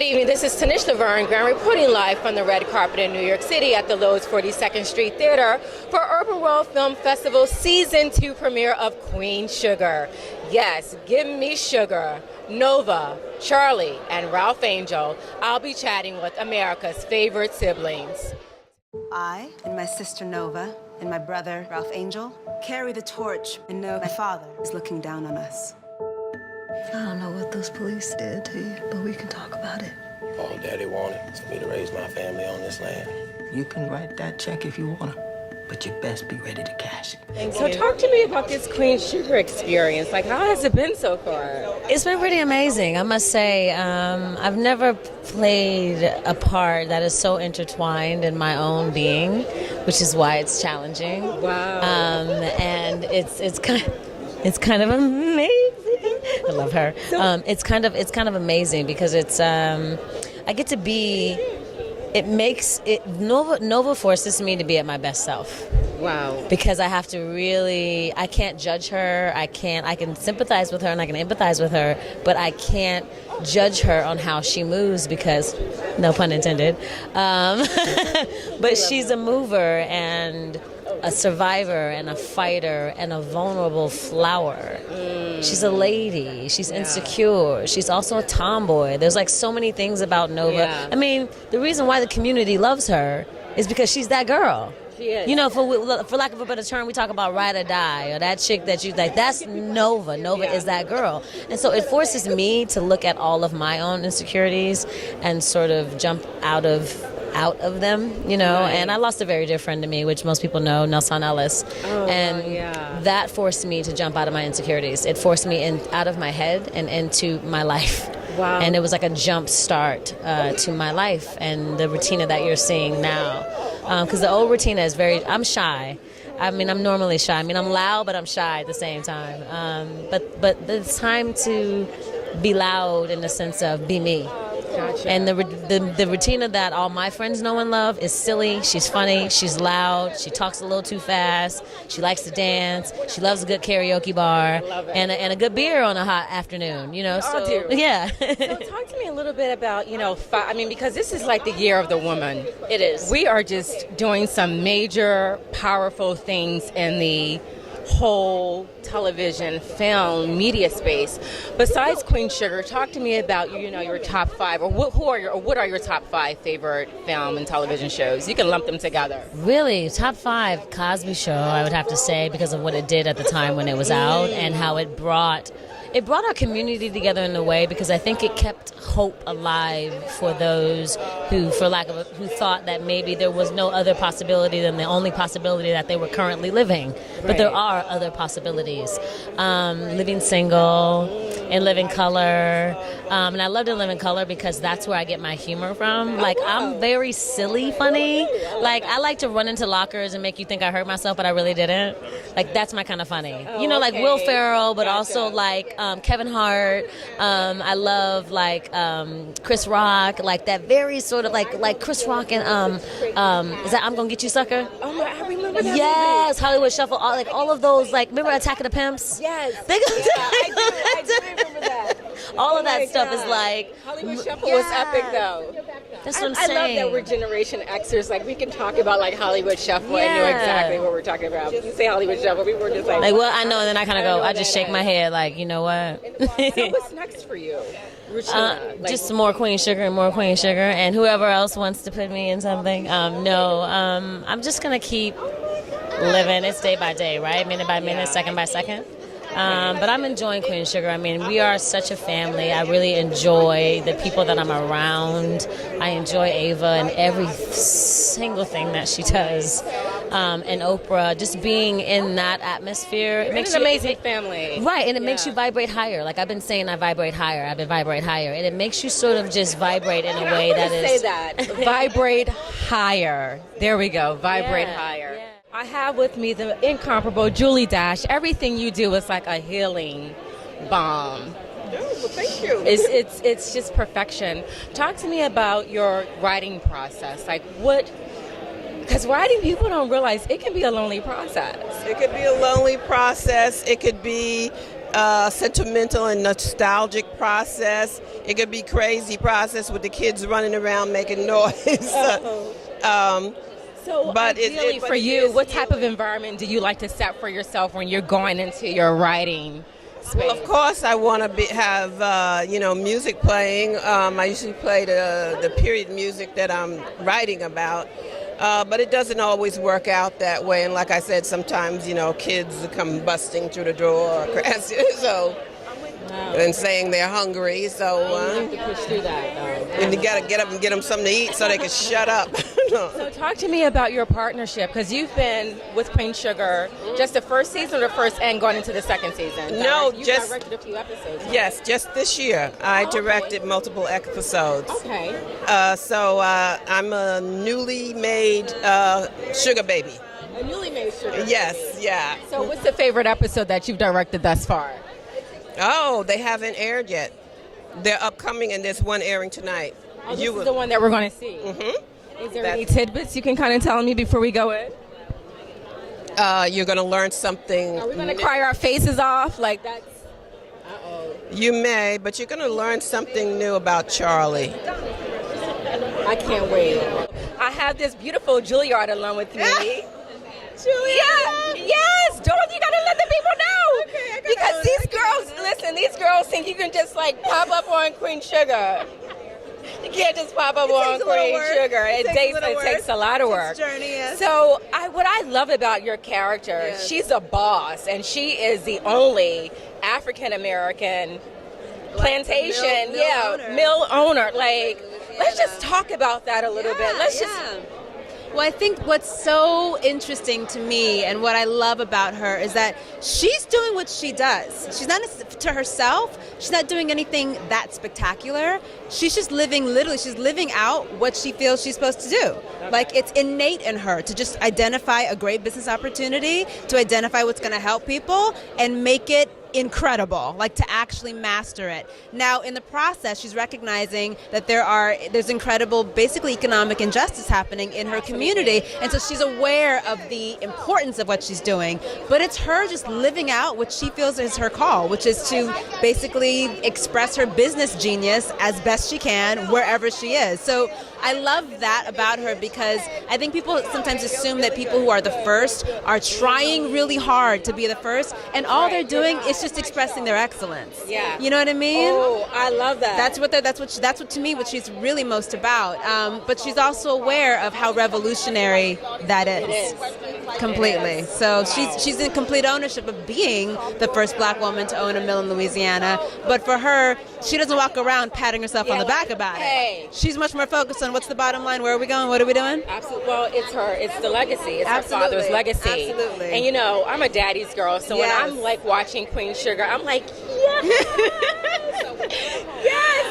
Good evening, this is Tanishalaverne, reporting live from the red carpet in New York City at the Lowe's 42nd Street Theater for Urbanworldfilm Festival Season 2 premiere of Queen Sugar. Yes, give me sugar. Nova, Charlie, and Ralph Angel. I'll be chatting with America's favorite siblings. I and my sister Nova and my brother Ralph Angel carry the torch and know my father is looking down on us. I don't know what those police did to you, but we can talk about it. All Daddy wanted was for me to raise my family on this land. You can write that check if you want to, but you best be ready to cash it. So talk to me about this Queen Sugar experience. Like, how has it been so far? It's been pretty amazing, I must say. I've never played a part that is so intertwined in my own being, which is why it's challenging. Wow. And it's kind of amazing. I love her. It's kind of amazing because it's I get to be. It makes it Nova forces me to be at my best self. Wow. Because I have to really, I can't judge her. I can sympathize with her and I can empathize with her, but I can't judge her on how she moves because, no pun intended. But she's a mover and a survivor and a fighter and a vulnerable flower. She's a lady. She's insecure. She's also a tomboy. There's like so many things about Nova. Yeah. I mean, the reason why the community loves her is because she's that girl. She is. You know, for lack of a better term, we talk about ride or die, or that chick that you like. That's Nova. Nova is that girl, and so it forces me to look at all of my own insecurities and sort of jump out of them, you know. Right. And I lost a very dear friend to me, which most people know, Nelson Ellis, yeah. That forced me to jump out of my insecurities. It forced me out of my head and into my life. Wow. And it was like a jump start to my life and the Rutina that you're seeing now. Because the old Rutina is I'm shy. I mean, I'm normally shy. I mean, I'm loud, but I'm shy at the same time. But it's time to be loud in the sense of be me. Gotcha. And the Rutina that all my friends know and love is silly. She's funny. She's loud. She talks a little too fast. She likes to dance. She loves a good karaoke bar and a good beer on a hot afternoon. You know, I do. Yeah. So talk to me a little bit about, because this is like the year of the woman. It is. We are just doing some major, powerful things in the whole television, film, media space. Besides Queen Sugar, talk to me about your top 5, or what are your top 5 favorite film and television shows? You can lump them together. Really, top 5, Cosby Show, I would have to say, because of what it did at the time when it was out and how it brought our community together in a way, because I think it kept hope alive for those who thought that maybe there was no other possibility than the only possibility that they were currently living. But there are other possibilities. Living Single, In Living Color. And I loved In Living Color because that's where I get my humor from. Like, I'm very silly funny. Like, I like to run into lockers and make you think I hurt myself, but I really didn't. Like, that's my kind of funny. Like Will Ferrell, but also like Kevin Hart. I love like Chris Rock, like that very sort of like Chris Rock and is that I'm Gonna Get You Sucker? Oh my, I remember that. Yes, Hollywood Shuffle, all of those, like, remember Attack of the Pimps? Yes. I do remember that. All of that stuff is like Hollywood Shuffle was epic though. That's what I'm I love saying. that we're Generation Xers. Like, we can talk about like Hollywood Shuffle and know exactly what we're talking about. You say Hollywood Shuffle, people are just like, well, I know, and then I kind of go, I just shake my head like, you know what? So what's next for you? Just some more Queen Sugar and more Queen Sugar, and whoever else wants to put me in something. I'm just gonna keep living. It's day by day, right? Minute by minute, second by second. But I'm enjoying Queen Sugar. I mean, we are such a family. I really enjoy the people that I'm around. I enjoy Ava and every single thing that she does. And Oprah, just being in that atmosphere. It makes an amazing family. Right, and it makes you vibrate higher. Like I've been saying, I vibrate higher. I've been vibrate higher. And it makes you sort of just vibrate in a way that is... say that. Vibrate higher. There we go. Vibrate higher. Yeah. I have with me the incomparable Julie Dash. Everything you do is like a healing balm. Well, thank you. It's just perfection. Talk to me about your writing process. Like what? Because writing, people don't realize it can be a lonely process. It could be a lonely process. It could be sentimental and nostalgic process. It could be crazy process with the kids running around making noise. So, but ideally for you, what type of environment do you like to set for yourself when you're going into your writing space? Well, of course, I want to have music playing. I usually play the period music that I'm writing about, but it doesn't always work out that way. And like I said, sometimes kids come busting through the door, and saying they're hungry. So you have to push through that, though. And you got to get up and get them something to eat so they can shut up. So talk to me about your partnership, because you've been with Queen Sugar just the first season or first and going into the second season? No, you just directed a few episodes. Right? Yes, just this year I directed multiple episodes. Okay. So I'm a newly made sugar baby. A newly made sugar. Yes, yeah. So what's the favorite episode that you've directed thus far? Oh, they haven't aired yet. They're upcoming, and there's one airing tonight. Oh, this is the one that we're going to see. Mm-hmm. Is there any tidbits you can kind of tell me before we go in? You're going to learn something. Are we going to cry our faces off? Like that's... Uh-oh. You may, but you're going to learn something new about Charlie. I can't wait. I have this beautiful Juilliard along with me. Julia! Yes! Dorothy, you gotta let the people know! Okay, because these girls think you can just like pop up on Queen Sugar. You can't just pop up on Queen Sugar. It takes a lot of work. Journey, yes. So what I love about your character, she's a boss, and she is the only African American plantation, mill owner. Like, let's just talk about that a little bit. Well, I think what's so interesting to me and what I love about her is that she's doing what she does. She's not to herself. She's not doing anything that spectacular. She's just she's living out what she feels she's supposed to do. Like, it's innate in her to just identify a great business opportunity, to identify what's going to help people and make it incredible, like to actually master it. Now, in the process, she's recognizing that there's incredible, basically economic injustice happening in her community, and so she's aware of the importance of what she's doing. But it's her just living out what she feels is her call, which is to basically express her business genius as best she can wherever she is. So I love that about her, because I think people sometimes assume that people who are the first are trying really hard to be the first, and all they're doing is just expressing their excellence. Yeah. You know what I mean? Oh, I love that. That's what to me what she's really most about. But she's also aware of how revolutionary that is. Completely. So she's in complete ownership of being the first black woman to own a mill in Louisiana. But for her, she doesn't walk around patting herself on the back about it. She's much more focused on what's the bottom line, where are we going, what are we doing? Absolutely. Well, it's the legacy. It's her father's legacy. Absolutely. And I'm a daddy's girl, so when I'm like watching Queen Sugar, I'm like, yes,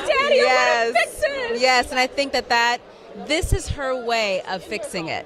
Daddy, I want to fix it. Yes, and I think that this is her way of fixing it.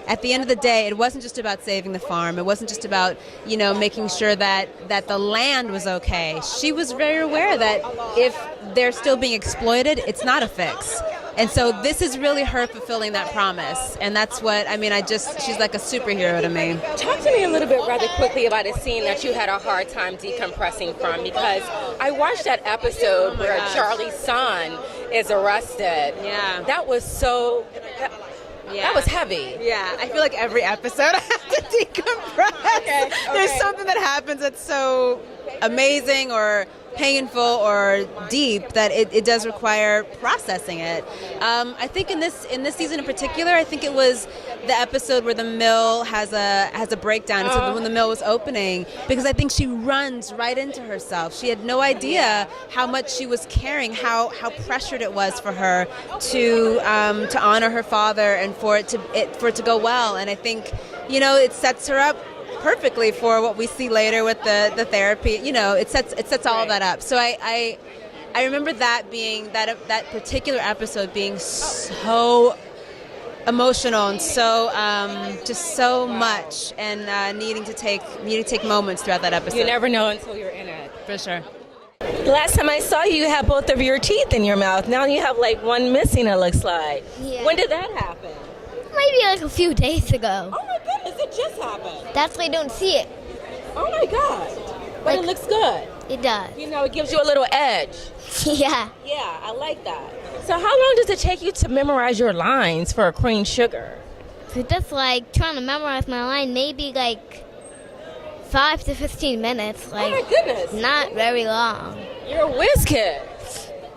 At the end of the day, it wasn't just about saving the farm. It wasn't just about, making sure that the land was okay. She was very aware that if they're still being exploited, it's not a fix. And so this is really her fulfilling that promise. And that's what, she's like a superhero to me. Talk to me a little bit rather quickly about a scene that you had a hard time decompressing from, because I watched that episode where Charlie's son is arrested. Yeah. That was so... That was heavy. Yeah, I feel like every episode I have to decompress. Okay. There's something that happens that's so amazing or painful or deep that it does require processing it. I think in this season in particular, I think it was the episode where the mill has a breakdown. So when the mill was opening, because I think she runs right into herself. She had no idea how much she was carrying, how pressured it was for her to honor her father and for it to go well. And I think it sets her up perfectly for what we see later with the therapy. It sets all of that up. So I remember that being that particular episode being so emotional and so just so much, and needing to take moments throughout that episode. You never know until you're in it. For sure. Last time I saw you had both of your teeth in your mouth. Now you have like one missing, it looks like. Yeah. When did that happen? Maybe like a few days ago. Oh my goodness, it just happened. That's why I don't see it. Oh my God. But it looks good. It does. You know, it gives you a little edge. Yeah. Yeah, I like that. So how long does it take you to memorize your lines for Queen Sugar? So just like trying to memorize my line, maybe like 5 to 15 minutes. Like, oh my goodness. Not very long. You're a whiz kid.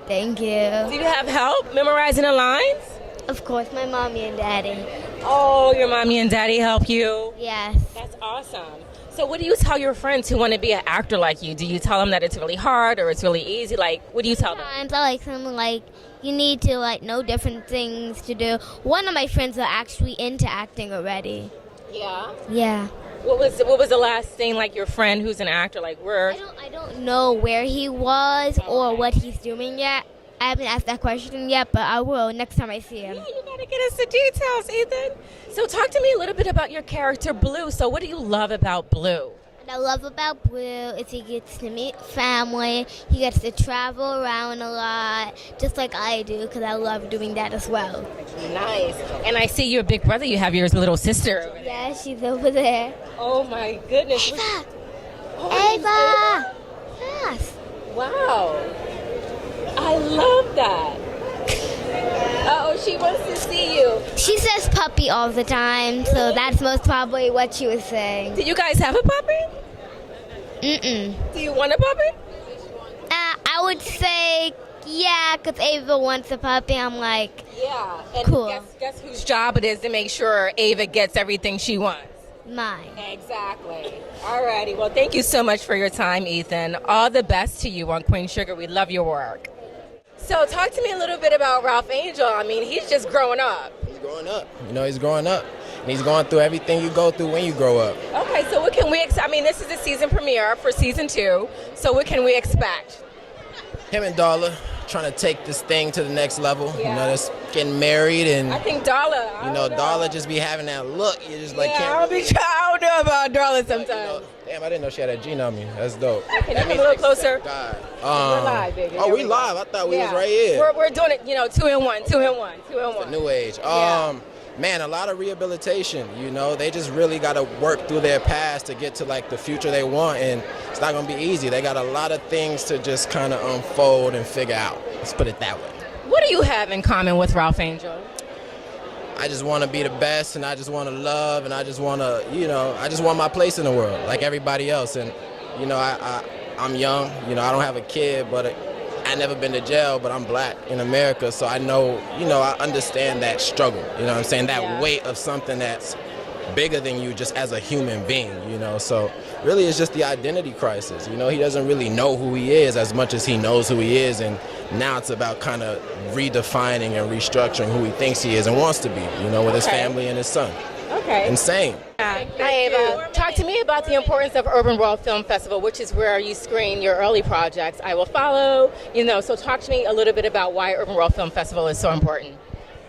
Thank Do you. you have help memorizing the lines? Of course, my mommy and daddy. Oh, your mommy and daddy help you? Yes. That's awesome. So what do you tell your friends who want to be an actor like you? Do you tell them that it's really hard or it's really easy? Like, what do you tell them? Sometimes I like something like you need to like know different things to do. One of my friends are actually into acting already. Yeah. Yeah. What was the last thing, like your friend who's an actor, like where? I don't know where he was or what he's doing yet. I haven't asked that question yet, but I will next time I see him. Yeah, you gotta get us the details, Ethan. So talk to me a little bit about your character, Blue. So what do you love about Blue? What I love about Blue is he gets to meet family, he gets to travel around a lot, just like I do, because I love doing that as well. Nice. And I see your big brother. You have your little sister over there. Yeah, she's over there. Oh my goodness. Ava! Oh, Ava! Yes. Wow. I love that. Oh, she wants to see you. She says puppy all the time, so that's most probably what she was saying. Do you guys have a puppy? Mm-mm. Do you want a puppy? I would say, yeah, because Ava wants a puppy. I'm like, yeah. And cool. Guess whose job it is to make sure Ava gets everything she wants? Mine. Exactly. Alrighty. Well, thank you so much for your time, Ethan. All the best to you on Queen Sugar. We love your work. So talk to me a little bit about Ralph Angel. I mean, he's just growing up. He's growing up. You know, he's growing up. And he's going through everything you go through when you grow up. Okay, so what can we expect? I mean, this is the season premiere for season 2. So what can we expect? Him and Darla trying to take this thing to the next level. Yeah. You know, that's getting married and, I think Darla. you know, Darla just be having that look. You just like can't. I don't know about Darla sometimes. You know, damn, I didn't know she had a gene on me. That's dope. Can you come a little closer? God. We're live, baby. Oh, Here we live. I thought we was right here. We're doing it, you know, 2 in 1, 2 in 1, 2 in 1. New age. Man, a lot of rehabilitation, you know. They just really got to work through their past to get to, like, the future they want, and it's not going to be easy. They got a lot of things to just kind of unfold and figure out. Let's put it that way. What do you have in common with Ralph Angel? I just want to be the best, and I just want to love, and I just want to, you know, I just want my place in the world, like everybody else. And, you know, I'm young. You know, I don't have a kid, but I never been to jail, but I'm black in America, so I know, you know, I understand that struggle, you know what I'm saying, that weight of something that's bigger than you just as a human being, you know. So really it's just the identity crisis, you know. He doesn't really know who he is as much as he knows who he is, and now it's about kind of redefining and restructuring who he thinks he is and wants to be, you know, with his family and his son. Okay. Insane. Hi, Ava. Talk to me about the importance of Urban World Film Festival, which is where you screen your early projects. I Will Follow, you know, so talk to me a little bit about why Urban World Film Festival is so important.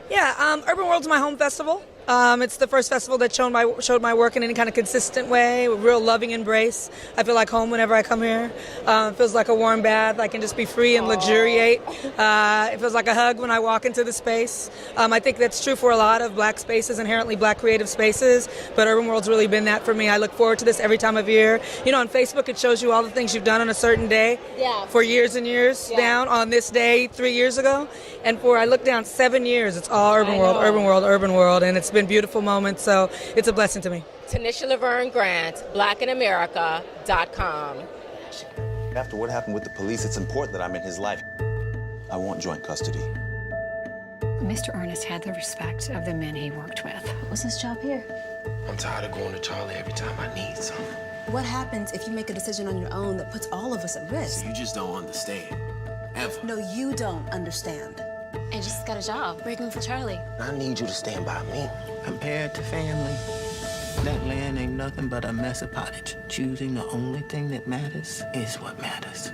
Yeah, Urban World's my home festival. It's the first festival that showed my work in any kind of consistent way, with real loving embrace. I feel like home whenever I come here. It feels like a warm bath. I can just be free and luxuriate. It feels like a hug when I walk into the space. I think that's true for a lot of black spaces, inherently black creative spaces, but Urban World's really been that for me. I look forward to this every time of year. You know, on Facebook it shows you all the things you've done on a certain day for years and years down. On this day 3 years ago, and I look down 7 years, it's all Urban World, Urban World, Urban World, and it's been beautiful moments, so it's a blessing to me. Tanishalaverne Grant, blackinamerica.com. After what happened with the police, it's important that I'm in his life. I want joint custody. Mr. Ernest had the respect of the men he worked with. What was his job here? I'm tired of going to Charlie every time I need something. What happens if you make a decision on your own that puts all of us at risk? You just don't understand. Ever. No, you don't understand. I just got a job working for Charlie. I need you to stand by me. Compared to family, that land ain't nothing but a mess of pottage. Choosing the only thing that matters is what matters.